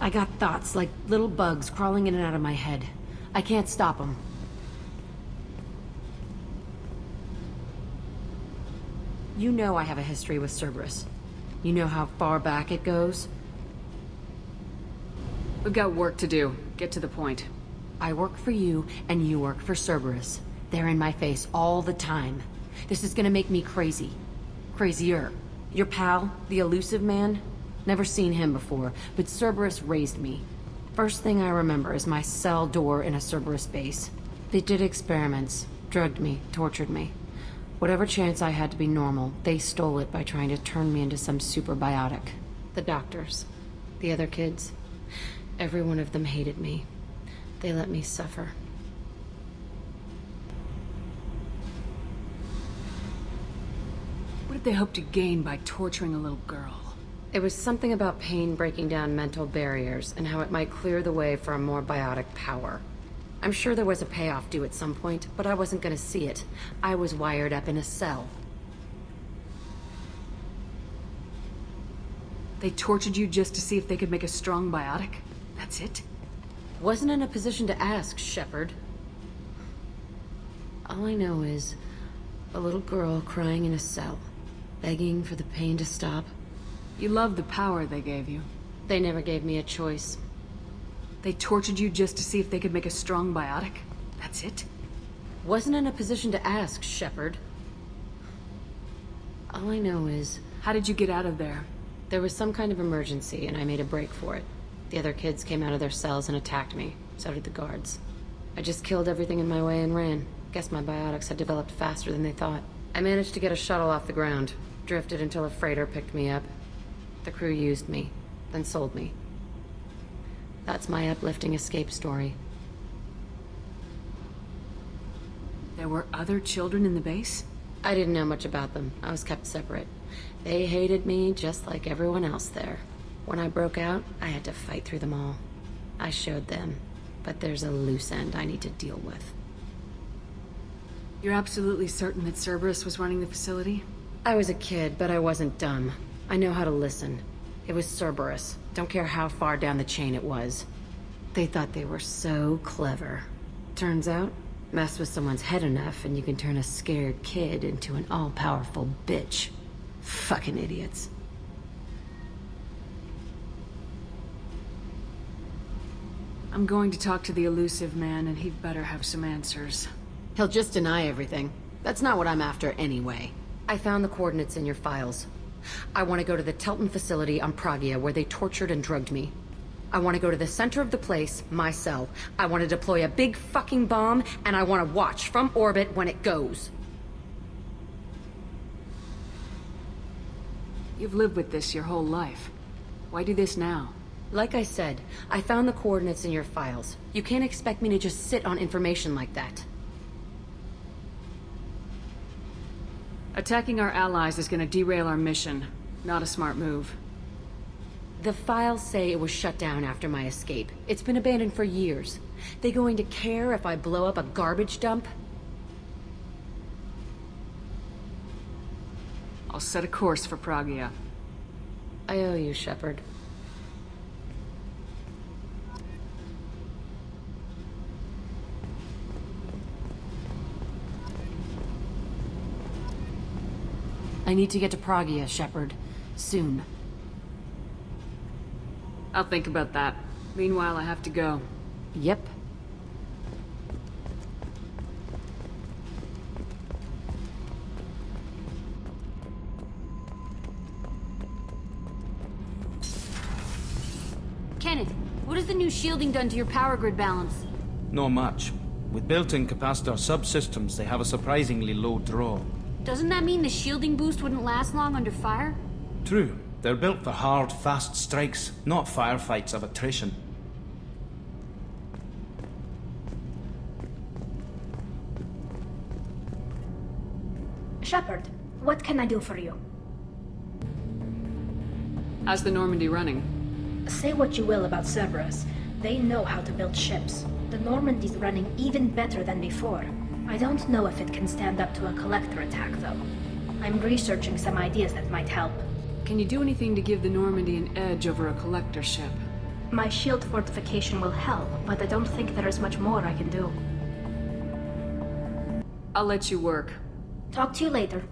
I got thoughts like little bugs crawling in and out of my head. I can't stop them. You know I have a history with Cerberus. You know how far back it goes? We've got work to do. Get to the point. I work for you, and you work for Cerberus. They're in my face all the time. This is gonna make me crazy. Crazier. Your pal, the elusive man? Never seen him before, but Cerberus raised me. First thing I remember is my cell door in a Cerberus base. They did experiments, drugged me, tortured me. Whatever chance I had to be normal, they stole it by trying to turn me into some superbiotic. The doctors, the other kids, every one of them hated me. They let me suffer. What did they hope to gain by torturing a little girl? It was something about pain breaking down mental barriers and how it might clear the way for a more biotic power. I'm sure there was a payoff due at some point, but I wasn't gonna see it. I was wired up in a cell. They tortured you just to see if they could make a strong biotic? That's it? Wasn't in a position to ask, Shepard. All I know is a little girl crying in a cell, begging for the pain to stop. You love the power they gave you. They never gave me a choice. They tortured you just to see if they could make a strong biotic? That's it? Wasn't in a position to ask, Shepard. All I know is... How did you get out of there? There was some kind of emergency, and I made a break for it. The other kids came out of their cells and attacked me. So did the guards. I just killed everything in my way and ran. Guess my biotics had developed faster than they thought. I managed to get a shuttle off the ground. Drifted until a freighter picked me up. The crew used me, then sold me. That's my uplifting escape story. There were other children in the base? I didn't know much about them. I was kept separate. They hated me just like everyone else there. When I broke out, I had to fight through them all. I showed them, but there's a loose end I need to deal with. You're absolutely certain that Cerberus was running the facility? I was a kid, but I wasn't dumb. I know how to listen. It was Cerberus. Don't care how far down the chain it was. They thought they were so clever. Turns out, mess with someone's head enough and you can turn a scared kid into an all-powerful bitch. Fucking idiots. I'm going to talk to the elusive man, and he'd better have some answers. He'll just deny everything. That's not what I'm after anyway. I found the coordinates in your files. I want to go to the Telton facility on Pragia where they tortured and drugged me. I want to go to the center of the place, my cell. I want to deploy a big fucking bomb, and I want to watch from orbit when it goes. You've lived with this your whole life. Why do this now? Like I said, I found the coordinates in your files. You can't expect me to just sit on information like that. Attacking our allies is gonna derail our mission. Not a smart move. The files say it was shut down after my escape. It's been abandoned for years. They going to care if I blow up a garbage dump? I'll set a course for Pragia. I owe you, Shepard. I need to get to Pragia, Shepard. Soon. I'll think about that. Meanwhile, I have to go. Yep. Kenneth, what has the new shielding done to your power grid balance? Not much. With built-in capacitor subsystems, they have a surprisingly low draw. Doesn't that mean the shielding boost wouldn't last long under fire? True. They're built for hard, fast strikes, not firefights of attrition. Shepard, what can I do for you? How's the Normandy running? Say what you will about Cerberus. They know how to build ships. The Normandy's running even better than before. I don't know if it can stand up to a collector attack, though. I'm researching some ideas that might help. Can you do anything to give the Normandy an edge over a collector ship? My shield fortification will help, but I don't think there is much more I can do. I'll let you work. Talk to you later.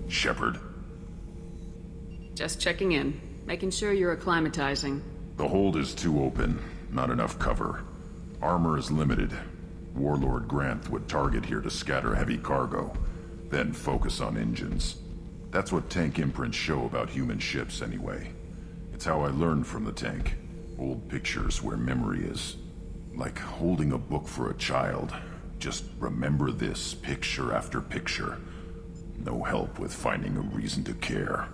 Shepard. Just checking in. Making sure you're acclimatizing. The hold is too open. Not enough cover. Armor is limited. Warlord Grunt would target here to scatter heavy cargo, then focus on engines. That's what tank imprints show about human ships anyway. It's how I learned from the tank. Old pictures where memory is. Like holding a book for a child. Just remember this picture after picture. No help with finding a reason to care.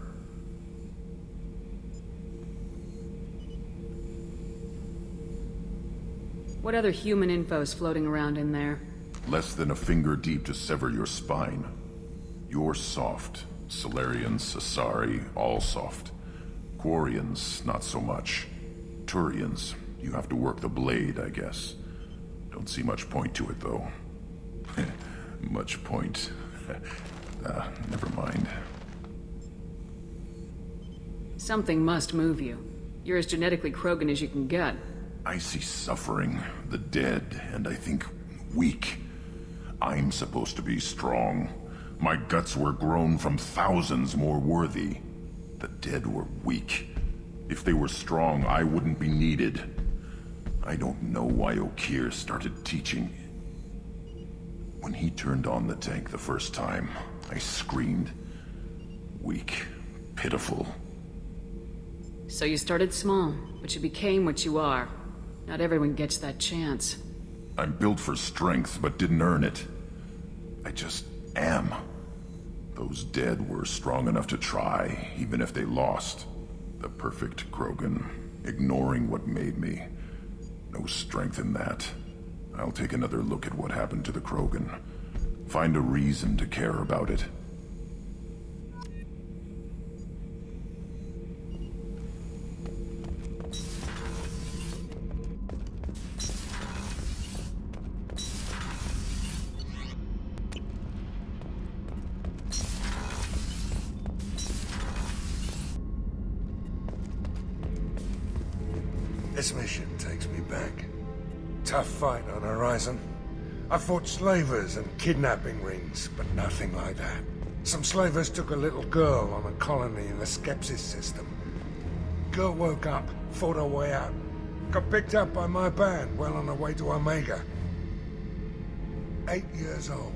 What other human info's floating around in there? Less than a finger deep to sever your spine. You're soft. Solarians, Asari, all soft. Quarians, not so much. Turians, you have to work the blade, I guess. Don't see much point to it, though. Much point. Never mind. Something must move you. You're as genetically Krogan as you can get. I see suffering, the dead, and I think weak. I'm supposed to be strong. My guts were grown from thousands more worthy. The dead were weak. If they were strong, I wouldn't be needed. I don't know why Okeer started teaching. When he turned on the tank the first time, I screamed. Weak, pitiful. So you started small, but you became what you are. Not everyone gets that chance. I'm built for strength, but didn't earn it. I just am. Those dead were strong enough to try, even if they lost. The perfect Krogan, ignoring what made me. No strength in that. I'll take another look at what happened to the Krogan. Find a reason to care about it. This mission takes me back. Tough fight on Horizon. I fought slavers and kidnapping rings, but nothing like that. Some slavers took a little girl on a colony in the Skepsis system. Girl woke up, fought her way out. Got picked up by my band well on her way to Omega. 8 years old.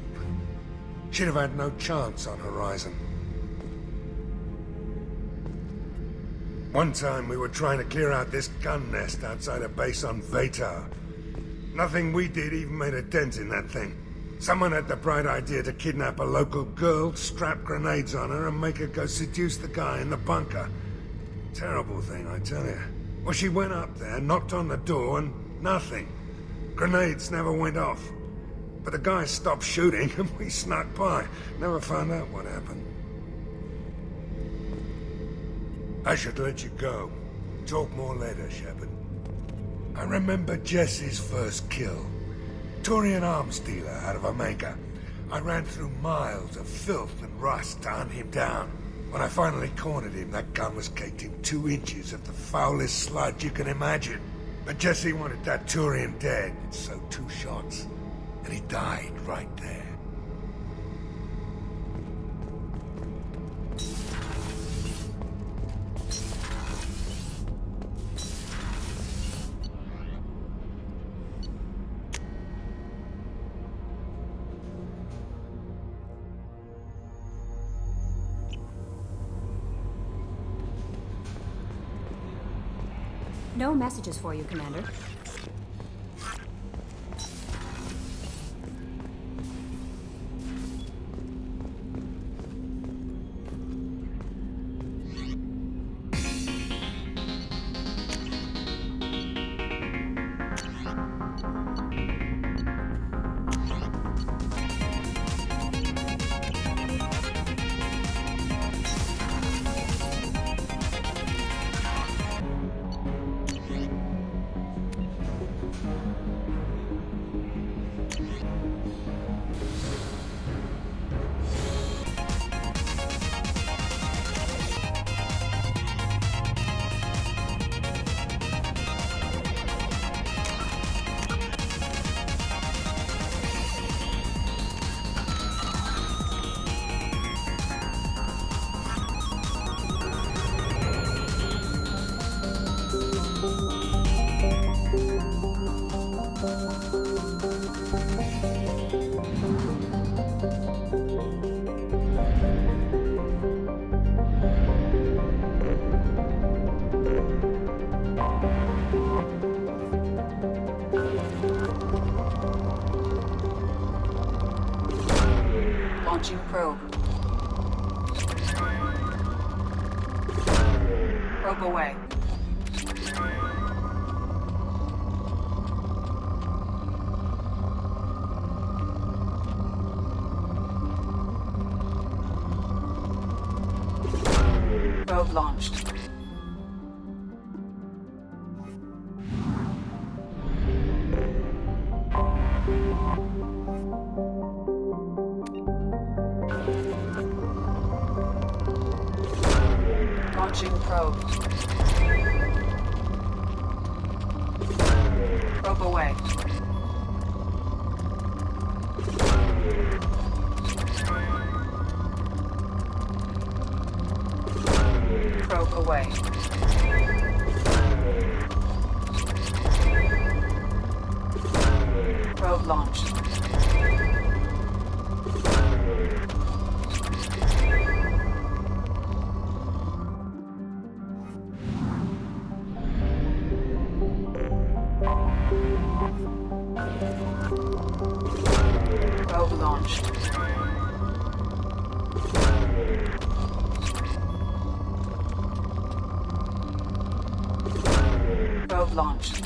She'd have had no chance on Horizon. One time we were trying to clear out this gun nest outside a base on Vatar. Nothing we did even made a dent in that thing. Someone had the bright idea to kidnap a local girl, strap grenades on her, and make her go seduce the guy in the bunker. Terrible thing, I tell you. Well, she went up there, knocked on the door, and nothing. Grenades never went off. But the guy stopped shooting, and we snuck by. Never found out what happened. I should let you go. Talk more later, Shepard. I remember Jesse's first kill. Turian arms dealer out of Omega. I ran through miles of filth and rust to hunt him down. When I finally cornered him, that gun was caked in 2 inches of the foulest sludge you can imagine. But Jesse wanted that Turian dead, so 2 shots. And he died right there. No messages for you, Commander. Launching probe. Probe away. Probe launched. Launching probe. Probe away. Probe away. Probe launched. Probe launched. Probe launched.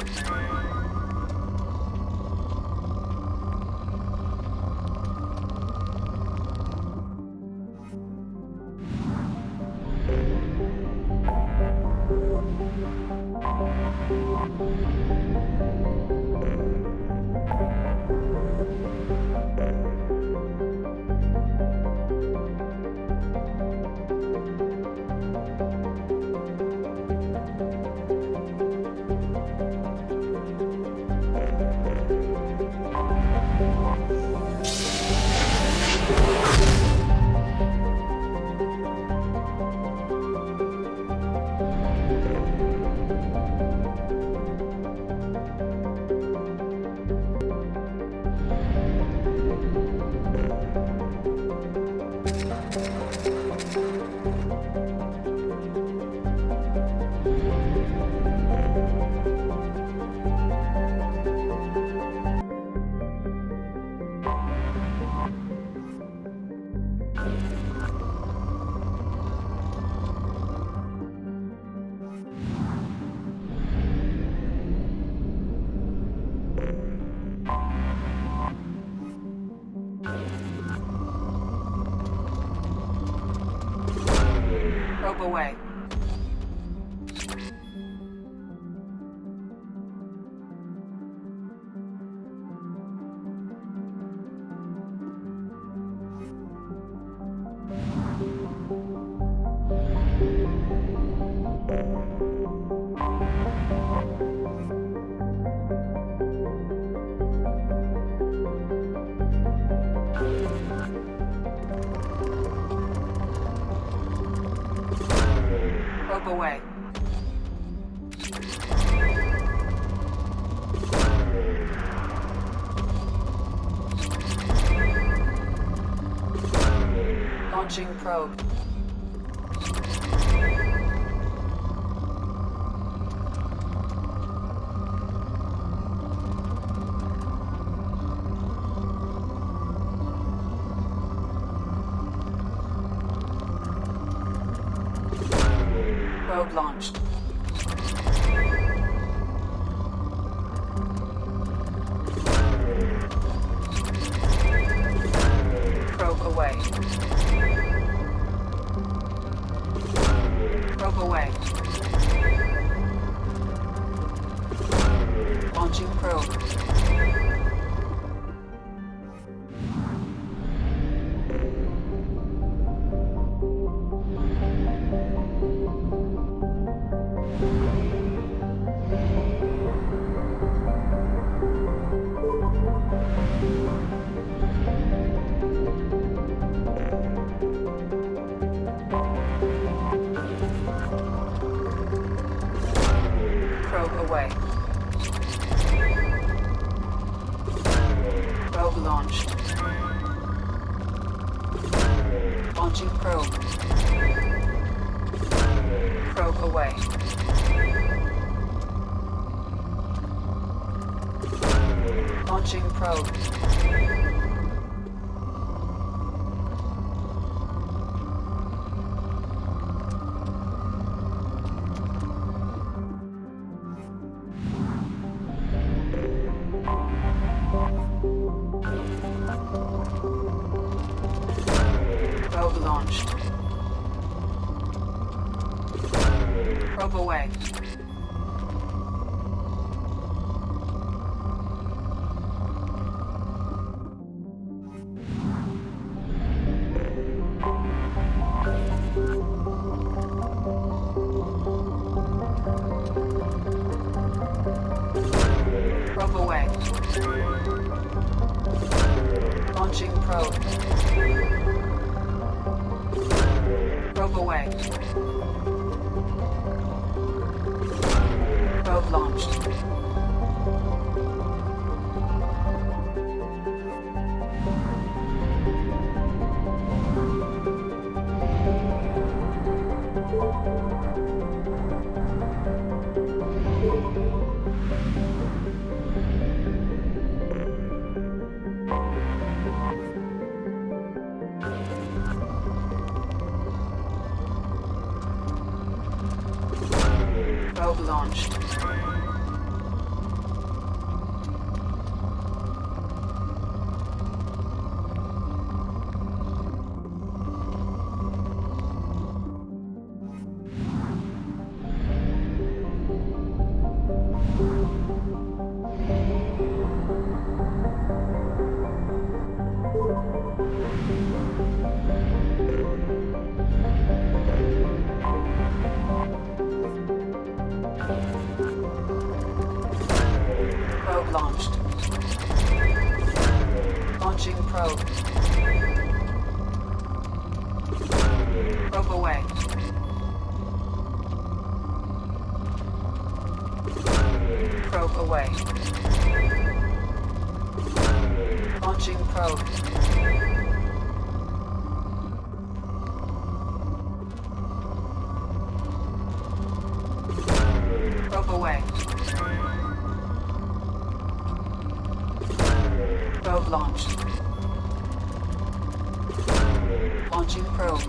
Probe away. Probe away. Launching probe. Probe launched. Probe away. Probe away. Launching probe. Away. Probe launched. Launching probe. Probe away. Launching probe. Probe away. Probe away. Launching probe. Probe away. Probe launched. Probe launched. Probe launched. Launching probe. Probe away. Probe away. Launching probe. Probe away. Probe launched. Launching probe.